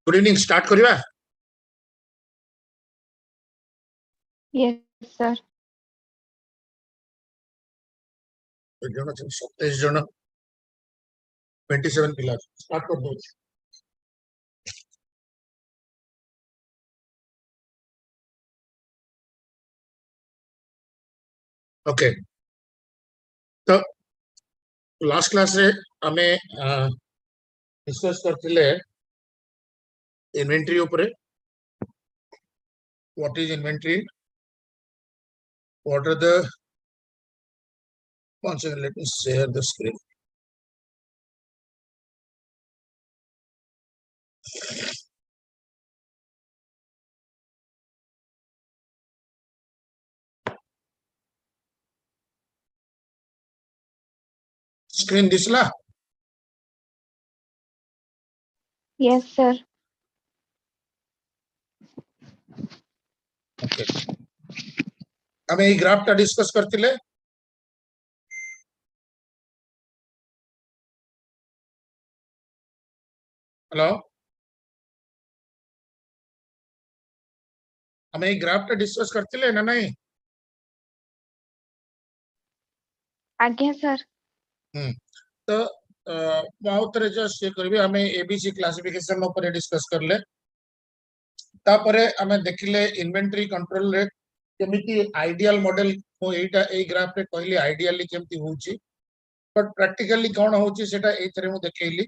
Good evening start करिवा Yes, sir. जन 27 जन 27 पिला स्टार्ट कर दो। ओके तो लास्ट क्लास रे हमें डिस्कस करथिले इन्वेंटरी ऊपर what is inventory what are the one second let me share the screen screen दिसला Yes, sir. ओके हमें ये ग्राफ टा डिस्कस करथिले हेलो हमें ये ग्राफ टा डिस्कस करथिले ना नहीं आज्ञा सर. तो बहुत रे जस्ट ये करबे हमें एबीसी क्लासिफिकेशन ऊपर डिस्कस करले तापरे हमें देखिले इन्वेंटरी कंट्रोल रे केमिति आइडियल मॉडल को एटा ए ग्राफ रे कहली आइडियली केमिति होची बट प्रैक्टिकली कोन होची सेटा ए थरे मु देखेली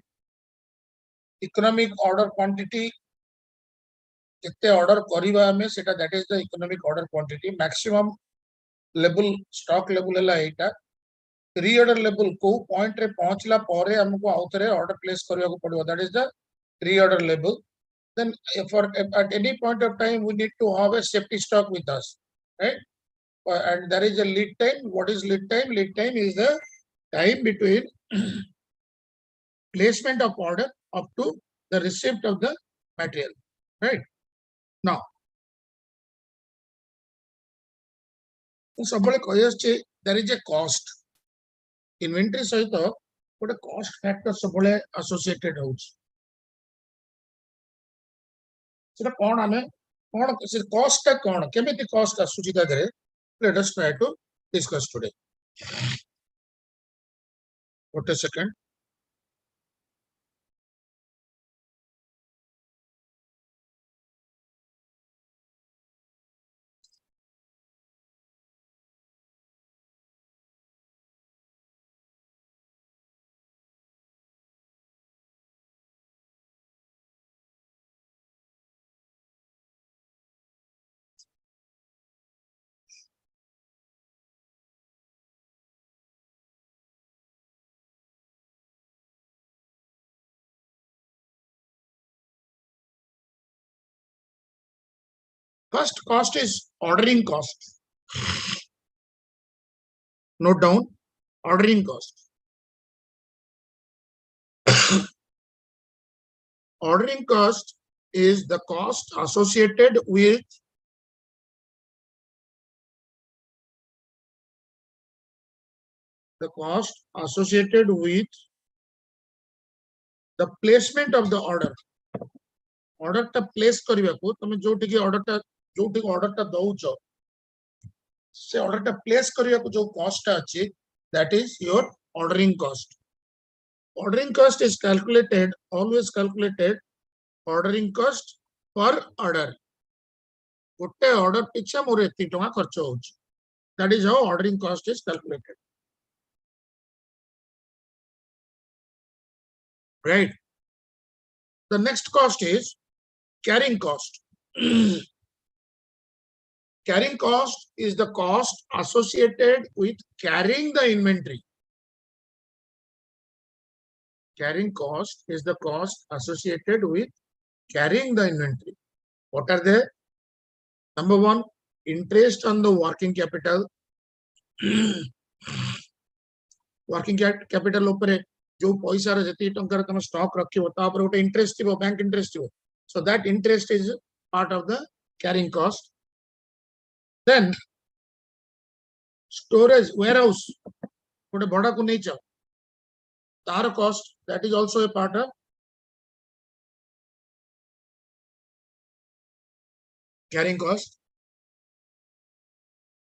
इकोनॉमिक ऑर्डर क्वांटिटी केते ऑर्डर करिवा हमें सेटा that is the economic order quantity maximum level stock level हला एटा रीऑर्डर लेवल को पॉइंट रे पहुंचला पारे हमको आउथरे ऑर्डर प्लेस करिया को पड़ियो that is the reorder level then for at any point of time we need to have a safety stock with us, right? And there is a lead time. What is lead time? Lead time is the time between placement of order up to the receipt of the material, right? Now सबले कहि आछे there is a cost inventory सहित गोटे cost factor सबले associated होउछ सेटा कोन हमें कोन से cost का कोन केमिति कॉस्ट आसुची ता धरे let us try to discuss today what a second first cost is ordering cost note down ordering cost ordering cost is the cost associated with the placement of the order टा place करबा को तमे जोटी के order टा दउचो से order टा place करबा को जो कॉस्ट अछि that is your ordering cost is calculated always calculated ordering cost per order गोटे ऑर्डर पिछा मोर एति टका खर्च होउछ that is how ordering cost is calculated, right? The next cost is carrying cost. Carrying cost is the cost associated with carrying the inventory. Carrying cost is the cost associated with carrying the inventory. What are they? Number one, interest on the working capital. Working capital उपरे जो पैसा रे जति tanker तम stock रखियो ता पर ओटे इंटरेस्ट थिबो बैंक इंटरेस्ट थिबो so that interest is part of the carrying cost. Then storage warehouse गोटे बड़ा को नहीं छ तार cost that is also a part of carrying cost.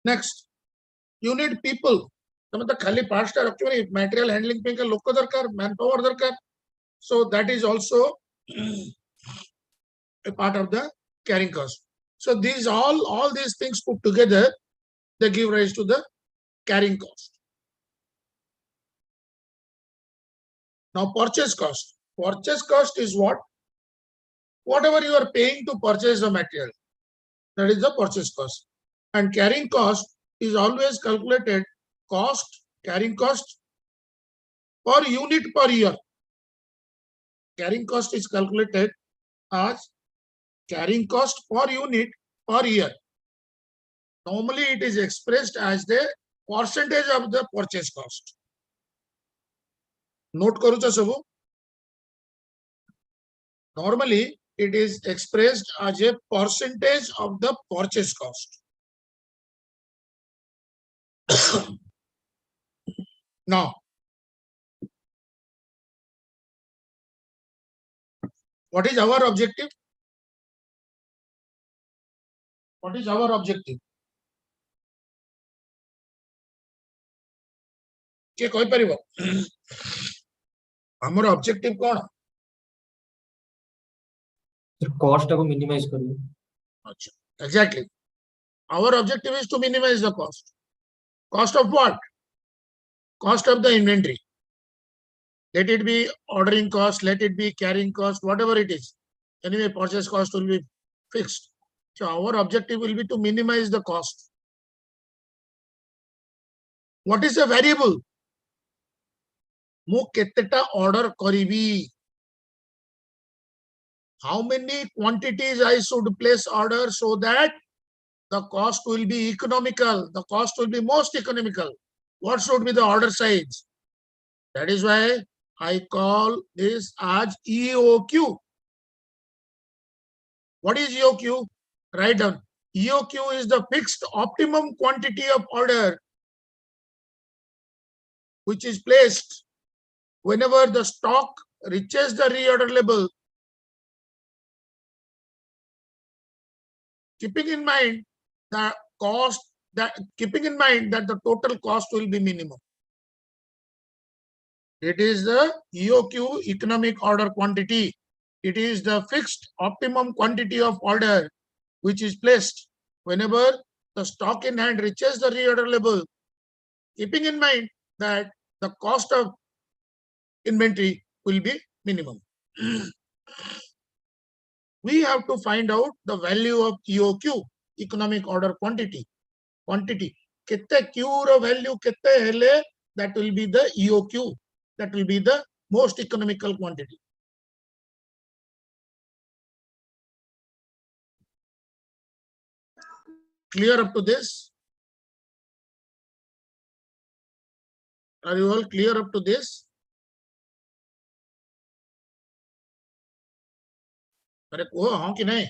Next, you need people. Parts material handling manpower. So that is also a part of the carrying cost. So these all these things put together, they give rise to the carrying cost. Now purchase cost. Purchase cost is what? Whatever you are paying to purchase the material, that is the purchase cost. And carrying cost is always calculated carrying cost per unit per year. Carrying cost is calculated as carrying cost per unit per year. Normally it is expressed as the percentage of the purchase cost. Note karucha sabu. Normally it is expressed as a percentage of the purchase cost. Now, what is our objective? What is our objective? के कोई परिबो हमर objective कोन cost को minimise करियो अच्छा exactly our objective is to minimize the cost of what? Cost of the inventory. Let it be ordering cost, let it be carrying cost, whatever it is. Anyway, purchase cost will be fixed. So our objective will be to minimize the cost. What is the variable? Mu keteta order karibi. How many quantities I should place order so that the cost will be economical. The cost will be most economical. What should be the order size? That is why I call this as EOQ. What is EOQ? Write down. EOQ is the fixed optimum quantity of order which is placed whenever the stock reaches the reorder level. Keeping in mind the cost, keeping in mind that the total cost will be minimum. It is the EOQ, economic order quantity. It is the fixed optimum quantity of order which is placed whenever the stock in hand reaches the reorder level, keeping in mind that the cost of inventory will be minimum. We have to find out the value of EOQ, economic order quantity. Kitte Q value kitte hele, that will be the EOQ. That will be the most economical quantity. Clear up to this? Are you all clear up to this? अरे को हाँ कि नहीं?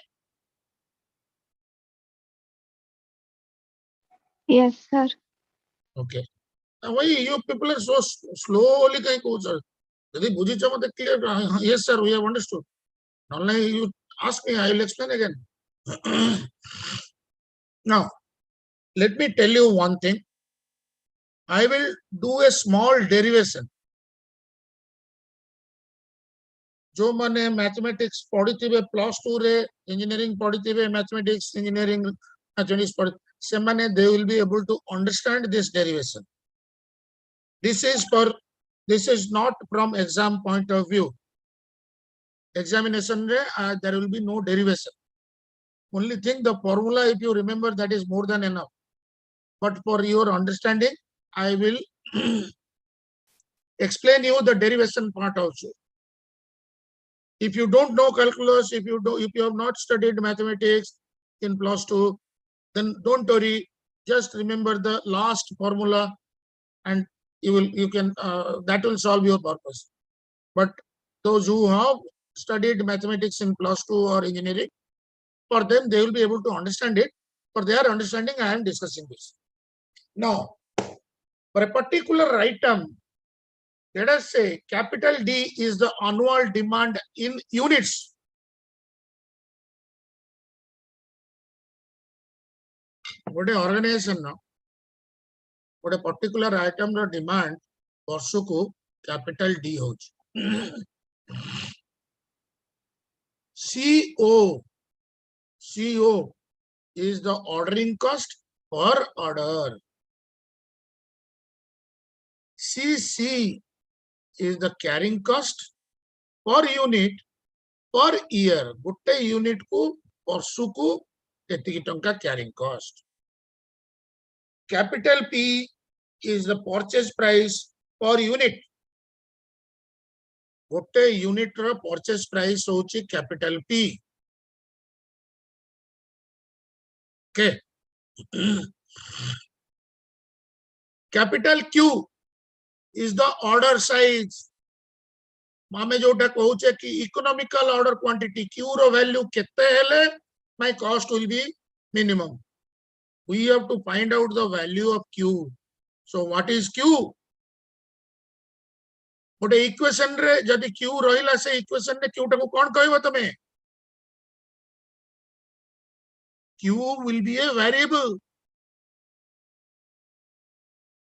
Yes, sir. Okay. Why you people are so slowly कहीं को sir? यदि बुझी चमते clear yes sir, we have understood. Now you ask me, I will explain again. Now, let me tell you one thing. I will do a small derivation. जो माने mathematics पढ़िथिबे +2 रे engineering पढ़िथिबे mathematics engineering mathematics पढ़ से माने they will be able to understand this derivation. This is not from exam point of view. Examination re there will be no derivation. Only thing, the formula, if you remember, that is more than enough. But for your understanding, I will explain you the derivation part also. If you don't know calculus, if you have not studied mathematics in +2, then don't worry. Just remember the last formula, and that will solve your purpose. But those who have studied mathematics in +2 or engineering, for them they will be able to understand it. For their understanding, I am discussing this. Now, for a particular item, let us say capital D is the annual demand in units. ଗୋଟେ organization ର ଗୋଟେ particular item ର demand ବର୍ଷକୁ capital D ହଉଛି CO is the ordering cost per order. CC is the carrying cost per unit per year. ଗୋଟେ unit କୁ ବର୍ଷକୁ ଏତିକି ଟଙ୍କା carrying cost. Capital P is the purchase price per unit. ଗୋଟେ unit ର purchase price ହଉଛି capital P. Okay. Capital Q is the order size. मामे जोटा कहूचे कि economical order quantity Q रो value केते हेले my cost will be minimum. We have to find out the value of Q. So what is Q? गोटे equation रे जदि Q रहिला से equation रे Q टाको कोन कहबो तमे? Q will be a variable.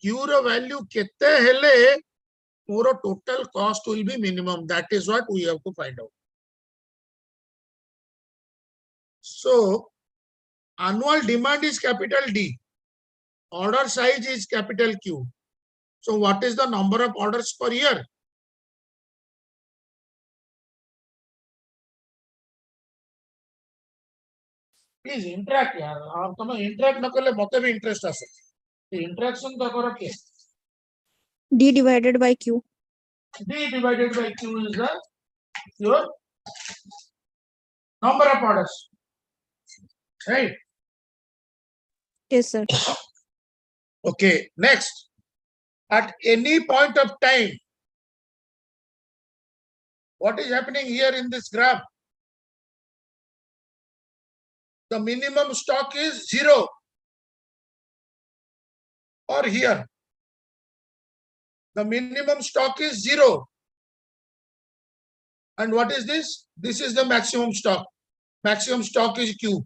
Q row value केते हेले मोर total cost will be minimum. That is what we have to find out. So annual demand is capital D. Order size is capital Q. So what is the number of orders per year? Please interact यार. आप तुम्हें interact न करले मते भी interest आसे. Interaction तो करो के. D divided by Q. D divided by Q is the your number of orders. Right? Yes, sir. Okay, next. At any point of time, what is happening here in this graph? The minimum stock is 0. Or here, the minimum stock is 0. And what is this? This is the maximum stock. Maximum stock is Q.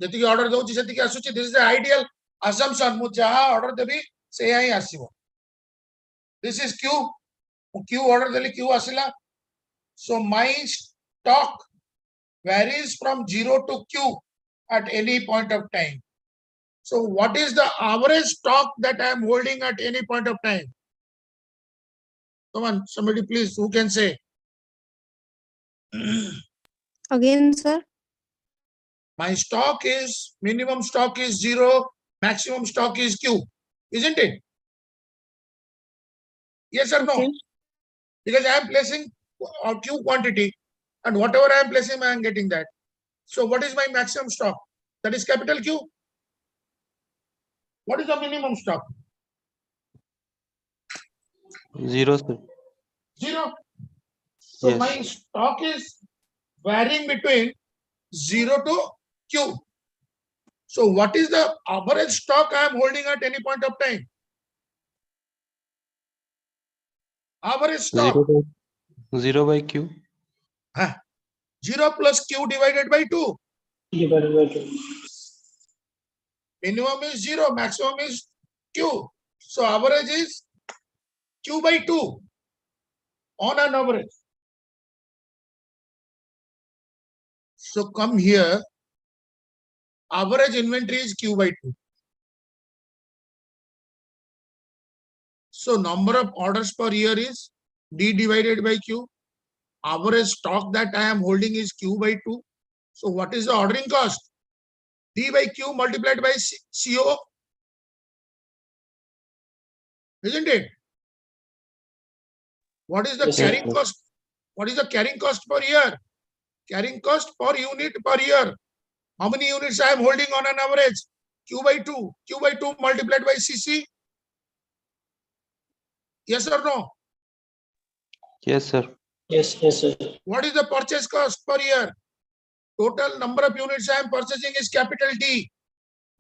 ଯେତିକି order ଦଉଛି ସେତିକି ଆସୁଛି. This is the ideal assumption. ମୁଁ ଯାହା order ଦେବି ସେଇଆ ହିଁ ଆସିବ. This is Q. Q order ଦେଲି Q ଆସିଲା. So my stock varies from 0 to Q at any point of time. So what is the average stock that I am holding at any point of time? Come on, somebody please, who can say? Again, sir. My stock is, minimum stock is 0, maximum stock is Q, isn't it? Yes or no? Okay. Because I am placing a Q quantity and whatever I am placing, I am getting that. So what is my maximum stock? That is capital Q. What is the minimum stock? 0, sir. 0. So Yes. my stock is varying between 0 to Q. So what is the average stock I am holding at any point of time? Average stock. 0 by Q. 0 plus Q divided by 2. Minimum is 0, maximum is Q. So average is Q by 2 on an average. So come here, average inventory is Q by 2. So number of orders per year is D divided by Q. Average stock that I am holding is Q by 2. So what is the ordering cost? D by Q multiplied by CO. Isn't it? What is the Yes, carrying sir. cost? What is the carrying cost per year? Carrying cost per unit per year. How many units I am holding on an average? Q by 2. Q by 2 multiplied by CC. Yes or no? Yes, sir. Yes, sir. What is the purchase cost per year? Total number of units I am purchasing is capital D.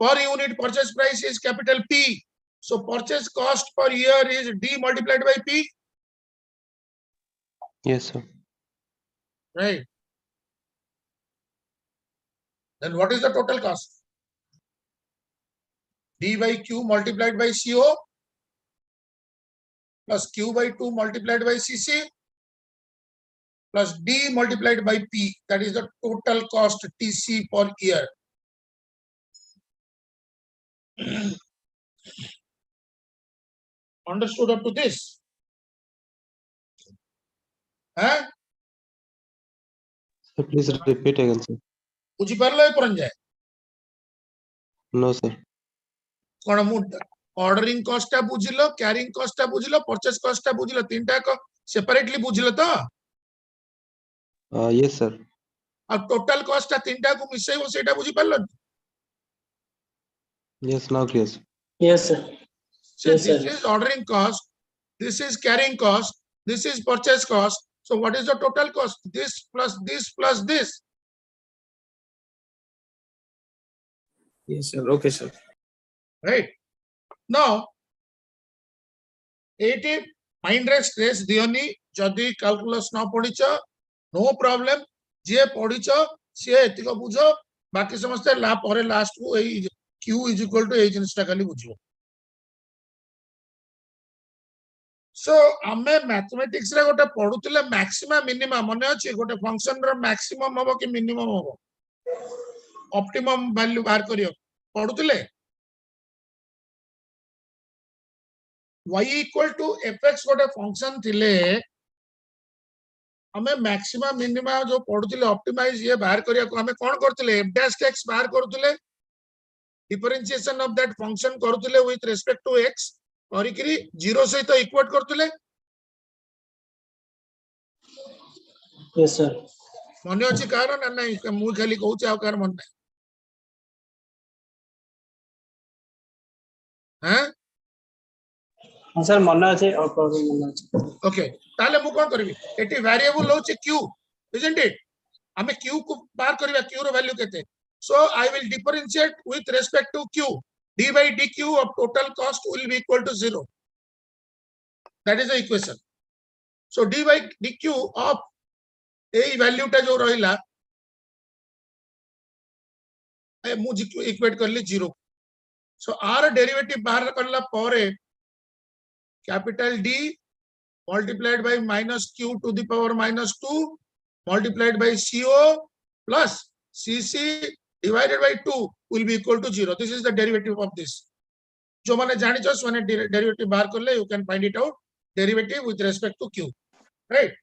Per unit purchase price is capital P. So purchase cost per year is D multiplied by P. Yes, sir. Right. Then what is the total cost? D by Q multiplied by CO plus Q by 2 multiplied by CC plus D multiplied by P. That is the total cost TC per year. Understood up to this? Huh? Sir, please repeat again, sir. ବୁଝିପାରିଲ ଏ ପର୍ଯ୍ୟନ୍ତ? No, sir. କଣ ମୁଁ ଅର୍ଡରିଂ କଷ୍ଟ ଟା ବୁଝିଲ, caring କଷ୍ଟ ଟା ବୁଝିଲ, ପରଚେଜ କଷ୍ଟ ଟା ବୁଝିଲ, ତିନିଟା ଯାକ ସେପାରେଟଲି ବୁଝିଲ ତ? Yes, sir. ଆଉ ଟୋଟାଲ କଷ୍ଟ ଟା ତିନିଟାକୁ ମିଶେଇବ ସେଇଟା ବୁଝିପାରିଲନି? Yes, now clear, sir. Yes, sir. So Yes, this sir. is ordering cost, this is carrying cost, this is purchase cost. So what is the total cost? This plus this plus this. Yes, sir. Okay, sir. Right? Now, 80 mind रे stress Deoni, जदि calculus न पढ़िच, no problem. जे पढ़िच, से एतिको बुझो, बाकी समझते ला परे last को ए Q is equal to A जिनिस टा खाली बुझो. So, आमे mathematics रे गोटे पढ़ुतिले maximum minimum मने अछि गोटे function रो maximum होबो कि minimum होबो. Optimum value बाहर करियो. पढ़ुतिले y equal to fx गोटे function थिले हमें maximum minimum जो पढ़ुतिले optimize ये बाहर करिया को हमें कोन करतिले f dash x बाहर करतिले differentiation of that function करतिले with respect to x करिकरी 0 सहित इक्वेट करतिले. Yes, sir. मने अछि कारण ना नहीं मु खाली कहूची आ कारण मन नहीं. हैं? हाँ सर मन अच्छे और मन अच्छे. ओके ताले मु कोन करबी एटी वेरिएबल होची q isn't it हमें q को बाहर करबा q रो वैल्यू केते so I will differentiate with respect to q d by dq of total cost will be equal to 0 that is the equation so d by dq of a value टा जो रहिला ए मु equate करली 0 so r derivative बाहर करला परे capital D multiplied by minus q to the power minus 2 multiplied by CO plus CC divided by 2 will be equal to 0. This is the derivative of this. जो माने जानी जो सोने derivative बाहर कर ले you can find it out derivative with respect to q. Right?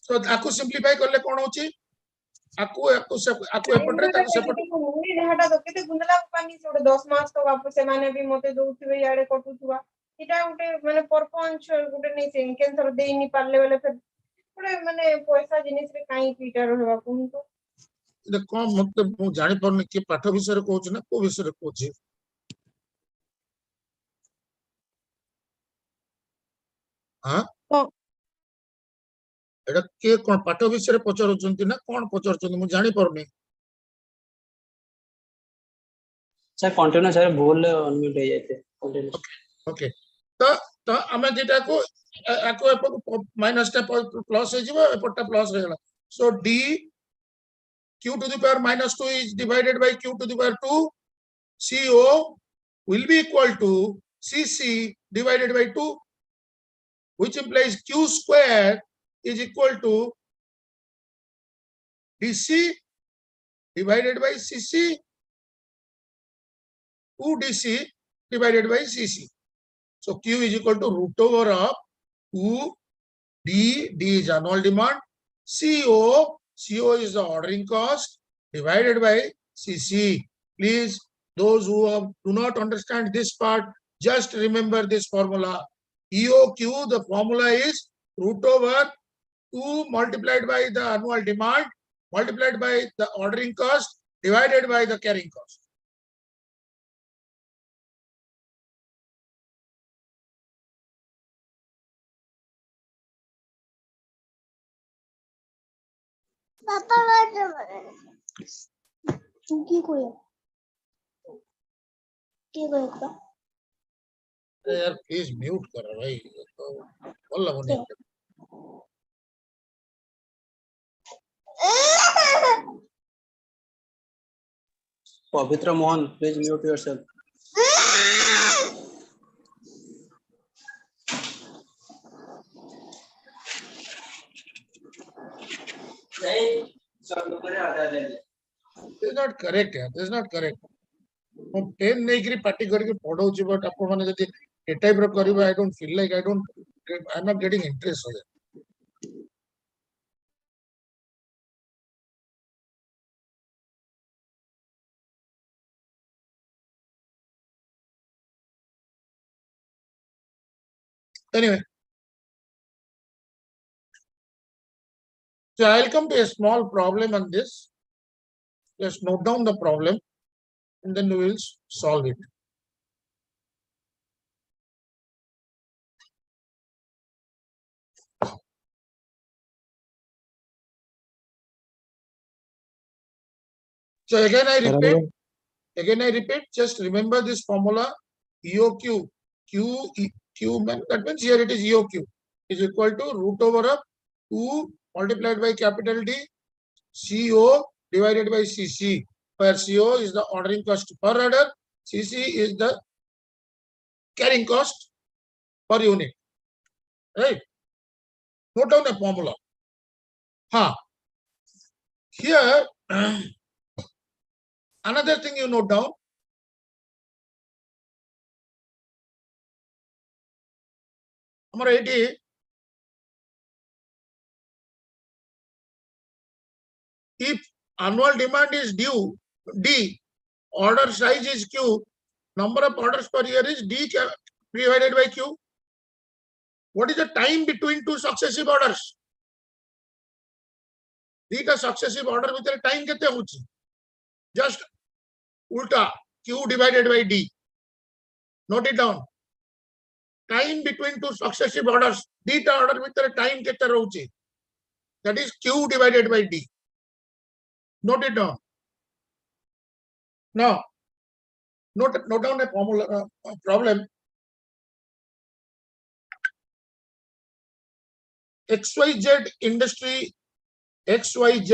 So आकु simplify कर ले कौन होची? आकु एपट रे ताकु सेपट मुनी ढाटा तो केते गुंदला पानी से 10 मास तो वापस से माने भी मते दउथिबे याडे कटुथुवा इटा उटे माने परपंच गुटे नै से कैंसर देई नि पारले बेले फिर पुरे माने पैसा जिनिस रे काई पीटा रहबा कोन तो देखो मतलब मु जानि परने कि पाठ विषय रे कहूछ ना को विषय रे कहूछ हां तो एटा के कोन पाठ विषय रे पचरचंती ना कोन पचरचंती मु जानि परने सर कंटिन्यू सर बोल अनम्यूट हो जाते कंटिन्यू. ओके तो हमें जेटा को आको माइनस टा प्लस हो जीवो एपटा प्लस हो गेला सो d q to the power minus 2 is divided by q to the power 2 co will be equal to cc divided by 2 which implies q square is equal to dc divided by cc 2dc divided by cc. So q is equal to root over of 2d, d is annual demand, co is the ordering cost divided by cc. Please, those who do not understand this part, just remember this formula. EOQ, the formula is root over 2 multiplied by the annual demand multiplied by the ordering cost divided by the carrying cost. यार please mute करो भाई तो बोल ला बने Pavitra Mohan, please mute yourself. This is not correct. Yeah. This is not correct. ମୁଁ pain ନେଇକିରି ପାଟି କରିକି ପଢଉଛି ବଟ୍ ଆପଣମାନେ ଯଦି ଏ ଟାଇପ୍ ର କରିବେ I don't feel like I'm not getting interest on it. Anyway, so I'll come to a small problem on this. Just note down the problem and then we will solve it. So again I repeat, just remember this formula EOQ. Q that means here it is EOQ is equal to root over of 2 multiplied by capital D CO divided by CC, where CO is the ordering cost per order, CC is the carrying cost per unit. Right? Note down the formula. Here, another thing you note down. Number 80. If annual demand is due D, order size is Q, number of orders per year is D divided by Q. What is the time between two successive orders? D का successive order with the time कितने होची? Just ulta Q divided by D. Note it down. Time between two successive orders, D का order with the time कितने होची? That is Q divided by D. Note it down. Now, note down a formula problem. XYZ industry estimates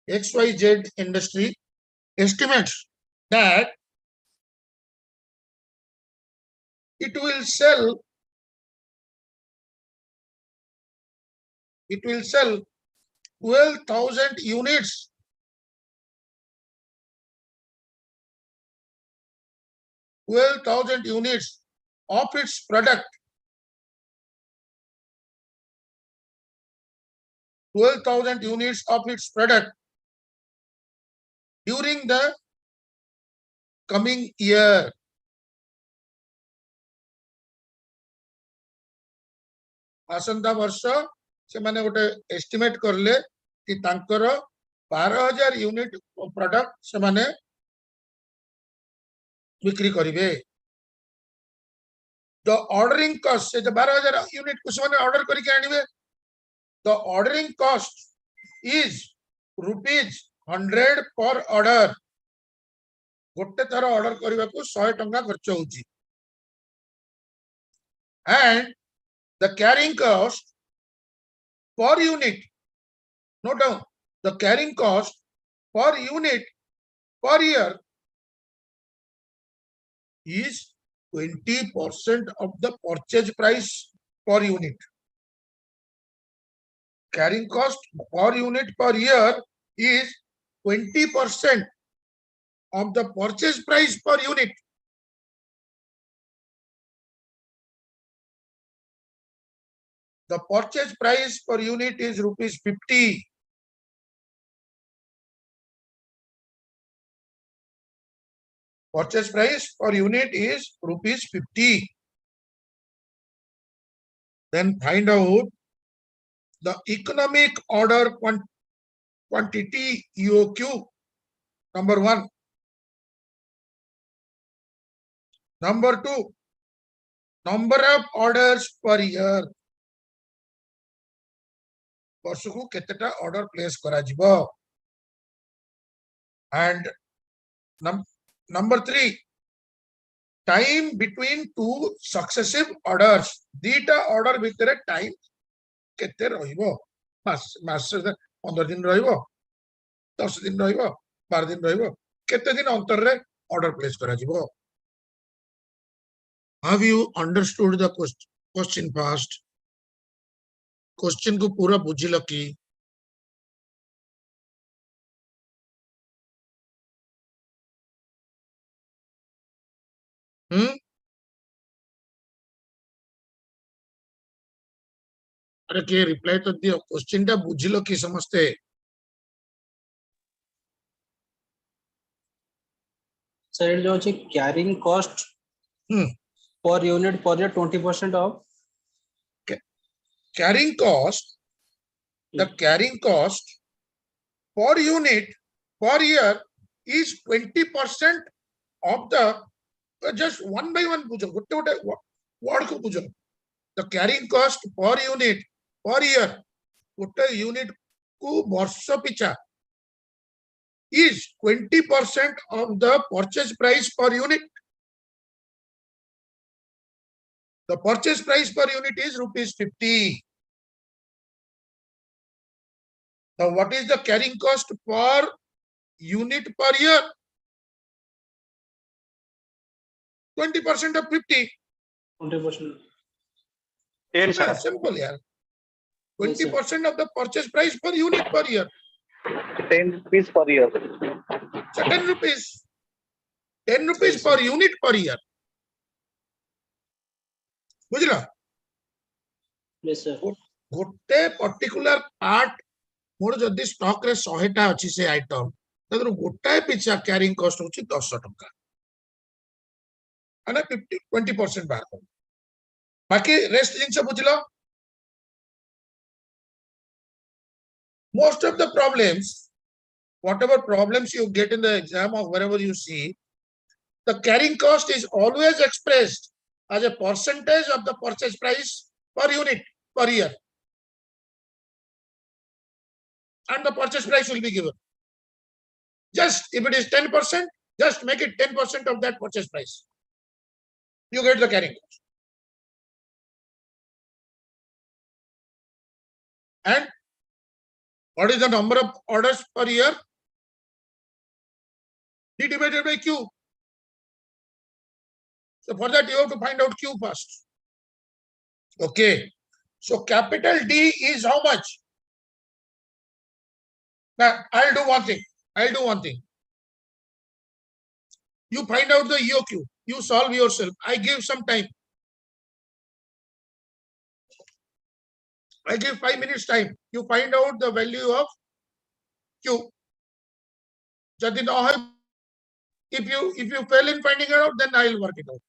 XYZ industry estimates that it will sell 12,000 units of its product. 12,000 units of its product during the coming year. आसंता वर्ष से माने गोटे estimate करले कि तांकर 12,000 unit product से माने बिक्री करिवे. The ordering cost से 12,000 यूनिट कुछ माने ऑर्डर करके आनिवे. The ordering cost is ₹100 per order. गोटे थर ऑर्डर करबा को 100 टंका खर्च होची. And the carrying cost per unit, note down, the carrying cost per unit per year is 20% of the purchase price per unit. Carrying cost per unit per year is 20% of the purchase price per unit. The purchase price per unit is ₹50. Purchase price per unit is ₹50. Then find out the economic order quantity EOQ. Number 1. Number 2. Number of orders per year. वर्षकु केतेटा order place करा जिवो. And number 3, time between two successive orders. दीटा order भितर time କେତେ ରହିବ ମାସ 15 ଦିନ ରହିବ 10 ଦିନ ରହିବ 12 ଦିନ ରହିବ କେତେ ଦିନ ଅନ୍ତରରେ ଅର୍ଡର ପ୍ଲେସ କରାଯିବ have you understood the question first question को पूरा बुझिल कि अरे के रिप्लाई तो दियो क्वेश्चन टा बुझिल कि समस्ते सर ये जो ଅଛି carrying cost per unit per year 20% of carrying cost the carrying cost per unit per year is 20% of the just one by one बुझो गोटे गोटे वर्ड को बुझो the carrying cost per unit per year गोटे unit को वर्ष पिछा is 20% of the purchase price per unit. The purchase price per unit is rupees 50. Now, what is the carrying cost per unit per year? 20% of 50. 20%. 10 sir. Simple, yeah. 20% of the purchase price per unit per year. 10 rupees per year. So 10 rupees. 10 rupees per unit per year. बुझला Yes sir. गोटे particular part more जदि stock रे 100 टा अछि से item तदर गोटाए पिछा carrying cost होछि 10 टंका अने 20% बाहर कर बाकी रेस्ट जिंस बुझलो most of the problems whatever problems you get in the exam or wherever you see the carrying cost is always expressed as a percentage of the purchase price per unit per year and the purchase price will be given. Just if it is 10%, just make it 10% of that purchase price. You get the carrying cost. And what is the number of orders per year? D divided by Q. So for that you have to find out Q first. Okay. So capital D is how much? Now I'll do one thing. You find out the EOQ. You solve yourself. I give some time. I give 5 minutes time. You find out the value of Q. If you fail in finding it out, then I'll work it out.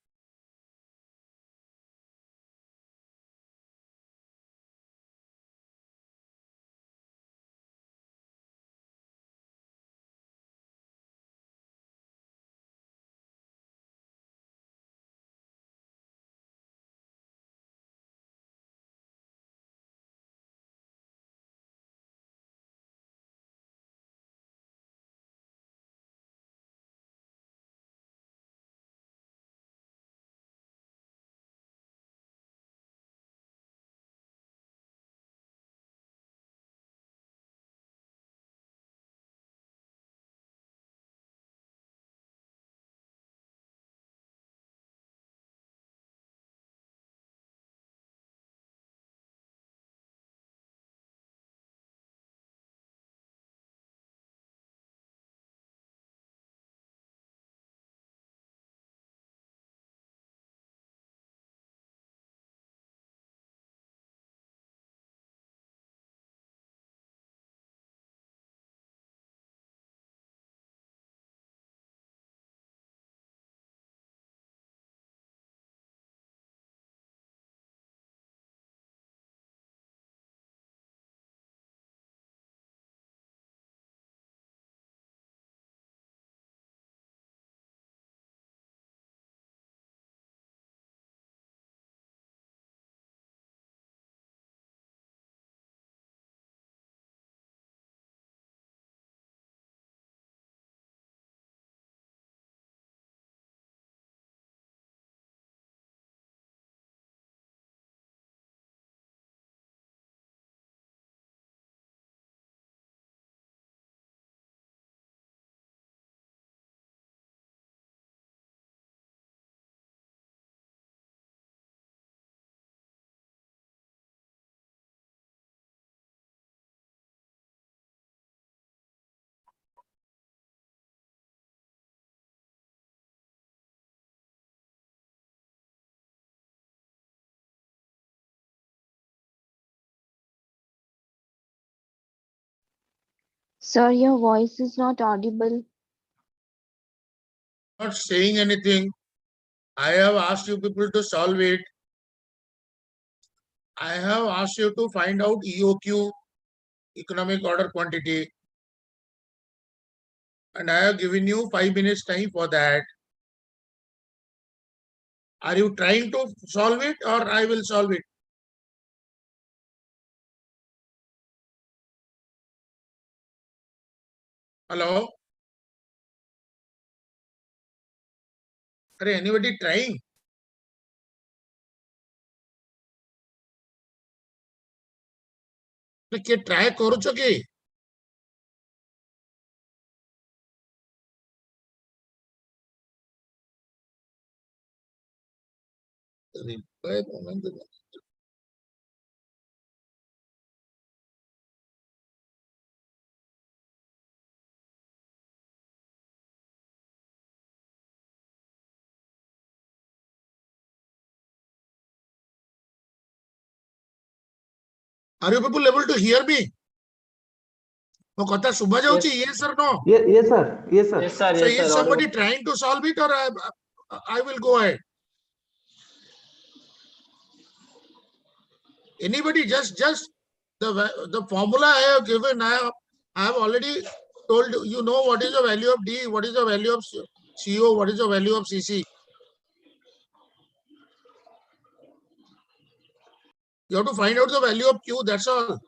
Sir, your voice is not audible. Not saying anything. I have asked you people to solve it. I have asked you to find out EOQ, economic order quantity. And I have given you 5 minutes time for that. Are you trying to solve it or I will solve it? Hello? Are anybody trying? କିଏ try କରୁଛ କି? Reply moment. Are you people able to hear me? ମୋ କଥା ଶୁଭା ଯାଉଛି? Yes or no? Yes, sir. Yes, sir. Yes, sir. So Yes, is sir. somebody audible. trying to solve it or I will go ahead? Anybody just the formula I have given, I have already told you know what is the value of D, what is the value of CO, what is the value of CC. You have to find out the value of Q, that's all.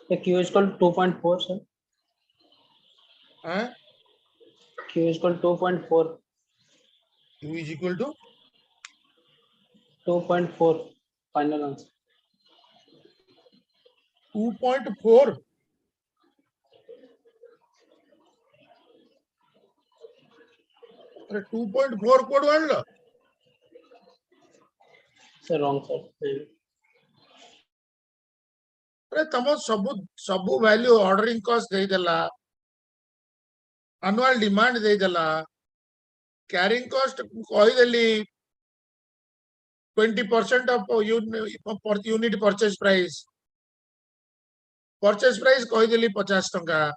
The Q is called 2.4, sir. Huh? Q is called 2.4. Q is equal to 2.4. Final answer. 2.4. अरे 2.4 code वाढलं. Sir, wrong, sir. अरे तम सब value ordering cost ଦେଇଦେଲା, annual demand ଦେଇଦେଲା, carrying cost କହିଦେଲି 20% of unit purchase price. Purchase price କହିଦେଲି 50 ଟଙ୍କା.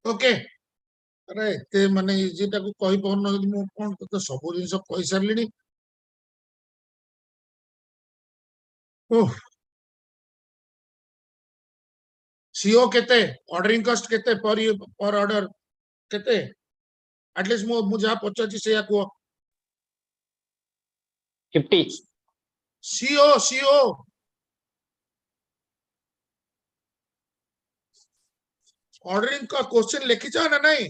ओके अरे एते माने इजी टाको कहि पौन मु कोन तो सब जिंस कहि सारलिनी. ओह सीओ केते, ऑर्डरिंग कॉस्ट केते पर ऑर्डर केते, एटलीस्ट मु जा पचाची से या को 50. सीओ ऑर्डरिंग का क्वेश्चन लिखी जा ना नहीं.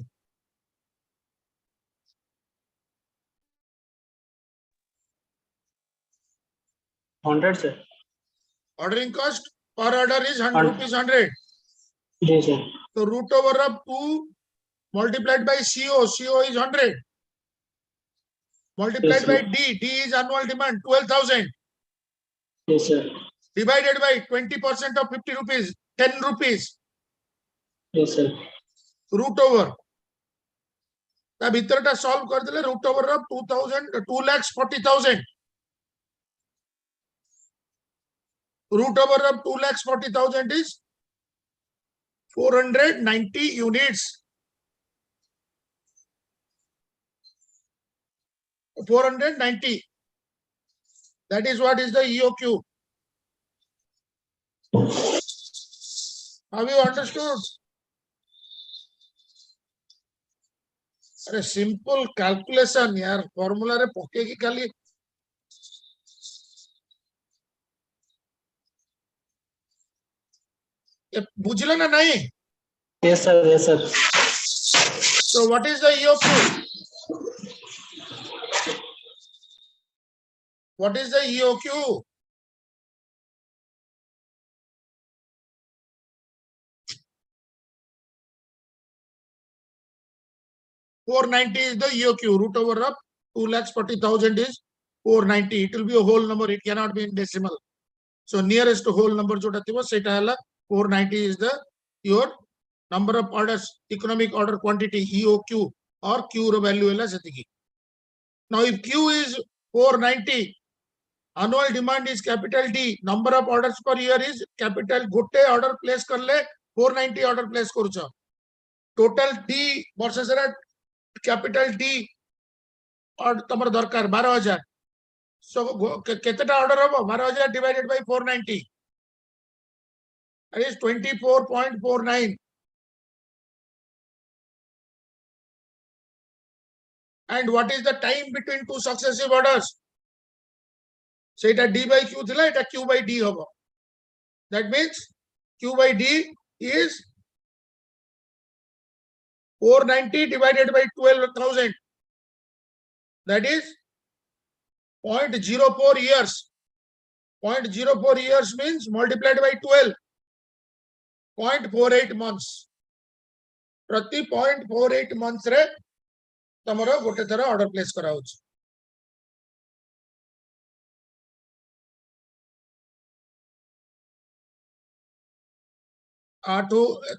$100, sir. Ordering cost per order is 100 rupees 100. Yes, sir. So root over of 2 multiplied by CO is 100. Multiplied Yes, by sir. D is annual demand 12,000. Yes, sir. Divided by 20% of 50 rupees 10 rupees. Yes, sir. Root over. ता भीतर टा solve कर देले root over of 2,000 2,40,000. root over of 2,40,000 is 490 units. 490. That is what is the EOQ. Have you understood? अरे simple calculation यार formula रे पके की खाली ये बुझले ना नहीं? Yes, sir. Yes, sir. So what is the EOQ? What is the EOQ? $490 is the EOQ. Root over of 2,40,000 is 490. It will be a whole number. It cannot be in decimal. So nearest to whole number jota thibo seta hala 490 is the your number of orders, economic order quantity, EOQ or Q ro value hala setiki. Now if Q is 490, annual demand is capital D, number of orders per year is capital gote order place karle 490 order place karucha. Total D versus capital D or tamar darkar 12,000. So ketata order hobo 12,000 divided by 490. That is 24.49. And what is the time between two successive orders? So it D by Q thila, it Q by D hobo. That means Q by D is 490 divided by 12,000. That is 0.04 years. 0.04 years means multiplied by 12. 0.48 months. Prati 0.48 months re tamara gote thara order place kara hochi.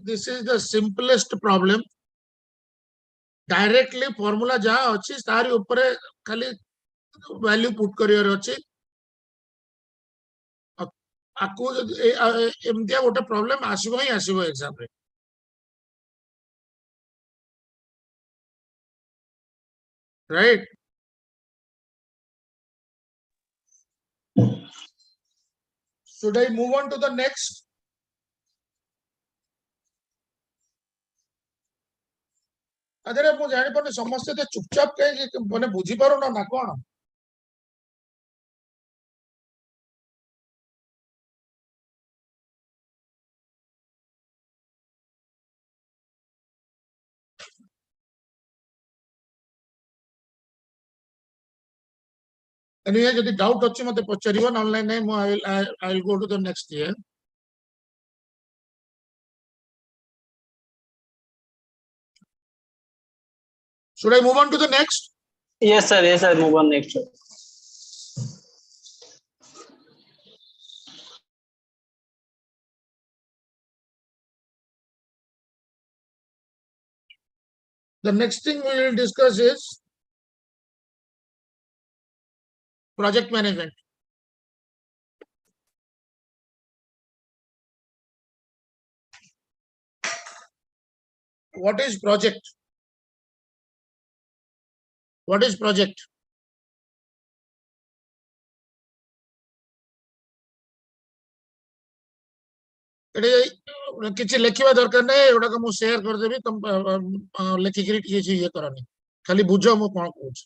This is the simplest problem. Directly formula jaha अछि तारी ऊपर खाली value put career अछि. आकु एमतिया गोटे problem आसीबो ही आसीबो exam रे. Right? Should I move on to the next? अरे मु जानि पने समस्या ते चुपचाप कहे माने बुझी पारो ना कोन. Anyway, जदि doubt अछि मते पचरियो ऑनलाइन नै I will go to the next year. Should I move on to the next? Yes, sir. Yes, sir. Move on next. Sir. The next thing we will discuss is project management. What is project? What is project? किसी लेखिबा दरकार नै एडा को मु share कर देबी तुम लेखि करी किछि ये करनी खाली बुझो मु कोन कहूछ.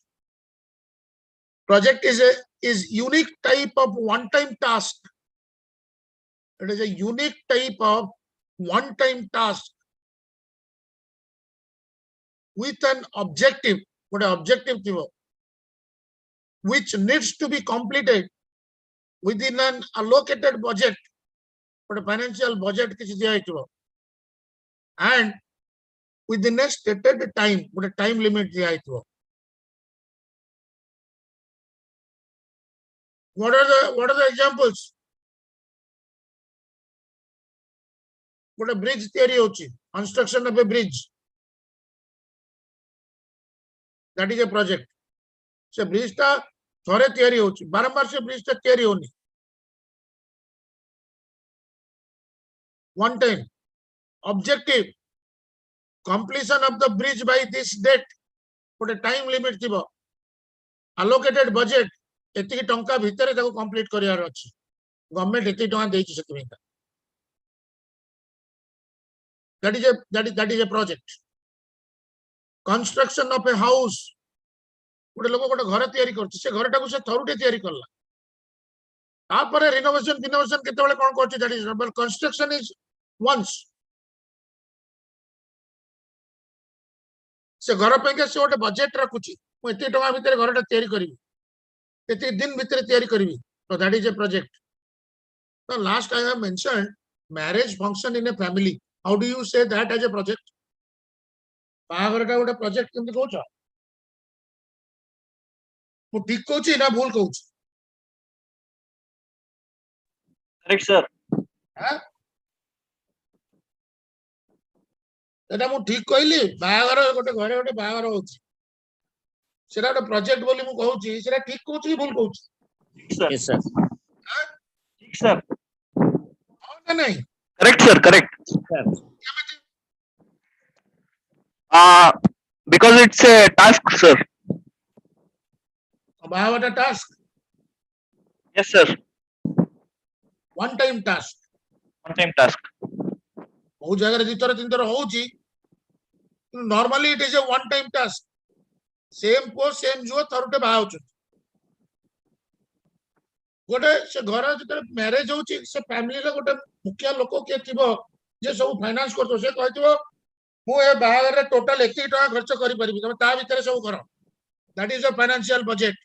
Project is unique type of one time task. It is a unique type of one time task with an objective, what an objective thibo, which needs to be completed within an allocated budget, what a financial budget kiछि diya hitibo, and within a stated time, what a time limit diya hitibo. What are the examples? What a bridge theory hochi, construction of a bridge. That is a project. So bridge ta thore theory hochi, barambar se bridge ta theory honi. one time. Objective, completion of the bridge by this date. Put a time limit thibo. Allocated budget, etiki टंका भितरे ताको complete करियार अछि. Government etiki टंका देछि सेति That is a project. Construction of a house. गोटे लोक गोटे घर तैयारी करछि से घरटा को से थरुटे तैयारी करला. तापरे रिनोवेशन केतेबेले कोन करछि that is but construction is once. से घर पे के से गोटे बजेट रखुछि. मु एते टका भितरे घरटा तैयारी करिवि. एते दिन भितरे तैयारी करिवि. So that is a project. The last I have mentioned marriage function in a family. How do you say that as a project? बाहाघरटा गोटे प्रोजेक्ट केमति कहउछ? मु ठीक कहउछि ना भूल कहउछि? Correct, sir. हां एटा मु ठीक कहली बाहाघर गोटे घरे गोटे बाहाघर होछि सेटा गोटे प्रोजेक्ट बोली मु कहउछि सेटा ठीक कहउछि कि भूल कहउछि? Sir. Yes, sir. Correct, sir. हां ना नहीं Correct, sir. Correct. Because it's a task, sir. बाहाघरटा task Yes, sir. one time task. One time task. बहुत जगह दी थर तीन थर होउछि. Normally it is a one time task. Same post same जो थरुटे बाहा होछ. गोटे से घर जते मैरिज होछि से फैमिली रे गोटे मुखिया लोक के थिबो जे सब फाइनेंस करतो से कहथिबो मु ए बाहागर रे टोटल एति टका खर्च करि परिबि तमे ता भितरे सब करो. That is a financial budget.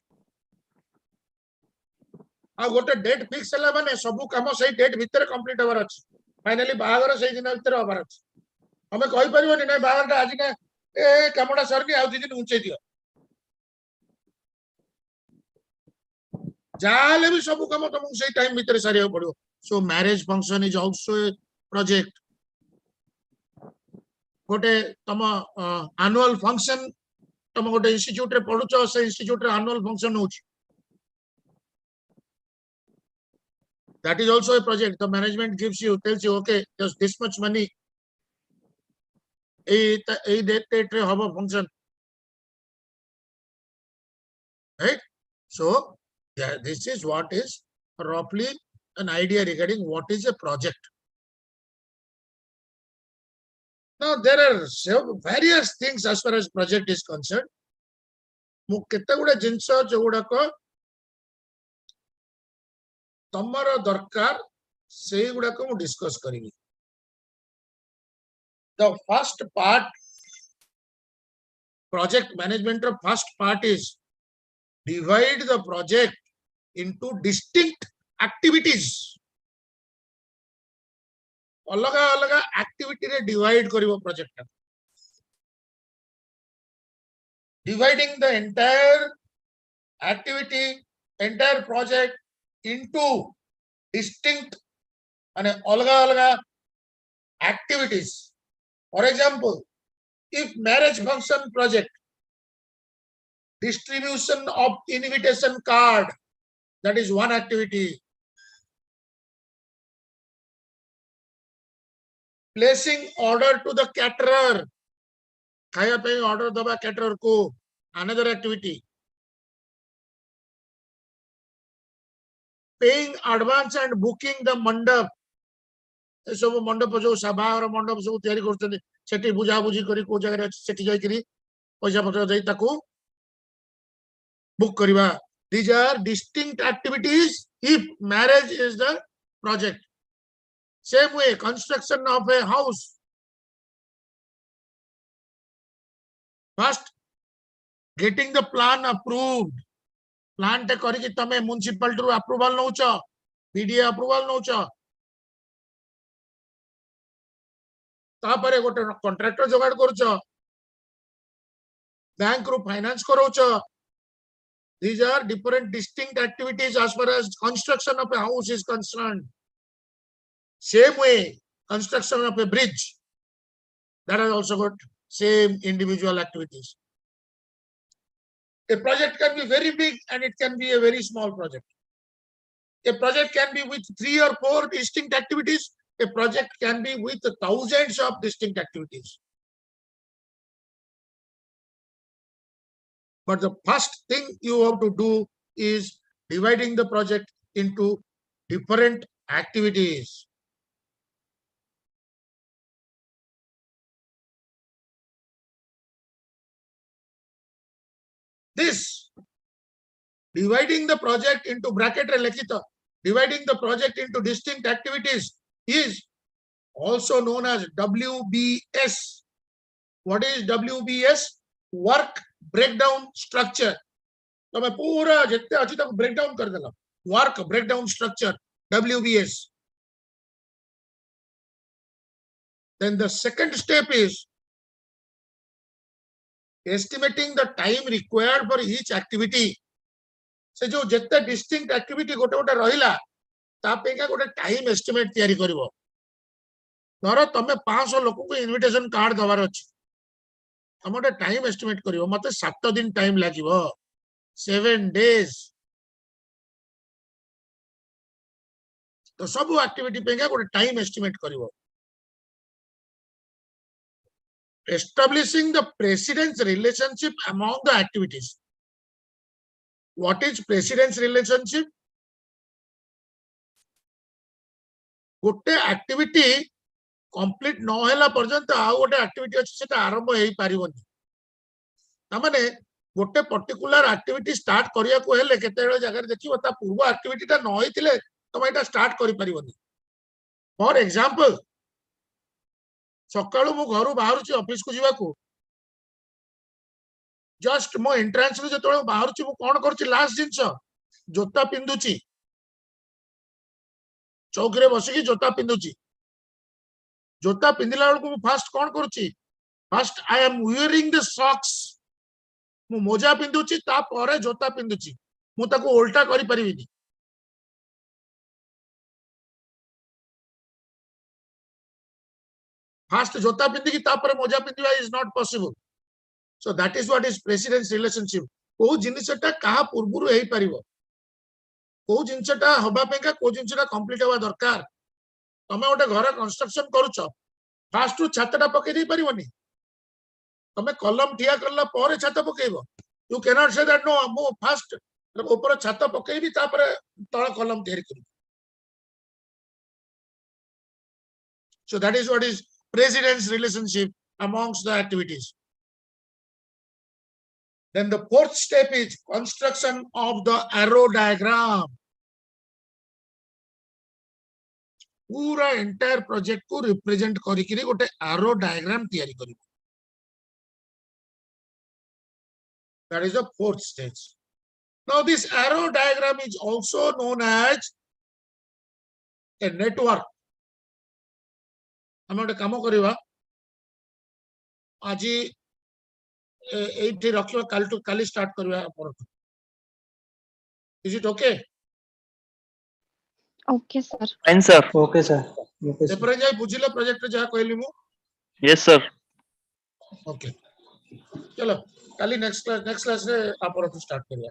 आ गोटे डेट फिक्स हला माने सब काम सही डेट भितरे कंप्लीट होबार अछि. फाइनली बाहागर सही दिन भितरे होबार अछि. हमें कहि परिबोनी नै बाहागरटा आज ने ए कामडा सरनी आ दी दिन उंचे दियो. जाले भी सब काम तुमको सही टाइम भितरे सारिया पड़ो. सो marriage function is also a project. गोटे तम एनुअल फंक्शन तम गोटे इंस्टीट्यूट रे पढुचो से इंस्टीट्यूट रे एनुअल फंक्शन होची. That is also a project. The management gives you, tells you, okay, just this much money. A date have a function. Right? So, yeah, this is what is roughly an idea regarding what is a project. Now, there are various things as far as project is concerned. ମୁଁ କେତେ ଗୁଡେ ଜିନିଷ ଯୋଉଗୁଡାକ ତମର ଦରକାର ସେଇଗୁଡାକ ମୁଁ discus କରିବି. The first part, project management ର first part is divide the project into distinct activities. अलगा अलगा activity रे divide करिवो project टा. Dividing the entire activity, entire project into distinct and alga activities. For example, if marriage function project, distribution of invitation card, that is one activity. Placing order to the caterer, खाया पे order दबा caterer को, another activity. Paying advance and booking the mandap. सब मंडप जो सभा और मंडप सब तैयारी करछन सेठी बुझा बुझी करी को जगह सेठी जाई करी पैसा पत्र देई ताको book करिवा. These are distinct activities if marriage is the project. Same way, construction of a house. First, getting the plan approved. Plan te kari ki tame municipality ru approval noucha, PDA approval noucha. तापरे गोटे contractor जोगाड़ करूछ, bank रू finance करूछ. These are different distinct activities as far as construction of a house is concerned. Same way, construction of a bridge, that has also got same individual activities. A project can be very big and it can be a very small project. A project can be with 3 or 4 distinct activities A project can be with thousands of distinct activities. But the first thing you have to do is dividing the project into different activities. This dividing the project into bracket and Lekita, dividing the project into distinct activities is also known as WBS. What is WBS? Work breakdown structure. तो मैं पूरा जितने अच्छी तक breakdown कर देगा. Work breakdown structure, WBS. Then the second step is estimating the time required for each activity. से जो जितने distinct activity गोटे गोटे रहिला तापेका गोटे time estimate तैयारी करिवो. धरो तमे 500 लोक को इनविटेशन कार्ड दवार अछि. हम गोटे टाइम एस्टिमेट करिवो मते 7 दिन टाइम लागिवो 7 days. तो सब एक्टिविटी पेका गोटे टाइम एस्टिमेट करिवो. Establishing the precedence relationship among the activities. What is precedence relationship? गोटे एक्टिविटी कंप्लीट न होला पर्यंत आ गोटे एक्टिविटी अछि सेटा आरंभ हेई पारिबोनी. तामाने गोटे पर्टिकुलर एक्टिविटी स्टार्ट करिया को हेले केतेबेले जगह देखिबो ता पूर्व एक्टिविटी ता न होइतिले तमे एटा स्टार्ट करि पारिबोनी. फॉर एग्जांपल सकाळु मु घरु बाहरुची ऑफिस को जीवा को जस्ट मो एंट्रेंस रे जतोळे बाहरुची मु कोन करची लास्ट जिंस जोता पिंदुची चौकरे बसिकी जोता पिंदुची. जोता पिंदिला बेलको मु फर्स्ट कोन करची first I am wearing the socks. मु मोजा पिंदुची ता परे जोता पिंदुची. मु ताको उल्टा करि परिबिनी. First jota pindi tapare moja pindiba is not possible. So that is what is precedence relationship. को जिनिसटा कहा पूर्वरु हेई परिबो. को जिनिसटा हबा पेका को जिनिसटा कंप्लीट हवा दरकार. तमे ओटे घर कंस्ट्रक्शन करूछो फास्ट रु छातटा पके दै परिबोनी. तमे कलम ठिया करला परे छात पकेइबो. You can not say that no मो फास्ट ऊपर छात पकेइबी तापरे तळ कलम तयारी करी. So that is what is precedence relationship amongst the activities. Then the fourth step is construction of the arrow diagram. पूरा entire project को represent करिकिरी गोटे arrow diagram तैयारी करिबो. That is the fourth stage. Now this arrow diagram is also known as a network. हम गोटे काम करिवा आज एठी रखिवा काली स्टार्ट करिवा परत. Is it okay? Okay, sir. Fine, sir. Okay, sir. Okay, sir. एपरे जाय बुझिले प्रोजेक्ट जहा कहली मु. Yes, sir. ओके चलो काली नेक्स्ट क्लास रे आपरत स्टार्ट करिया.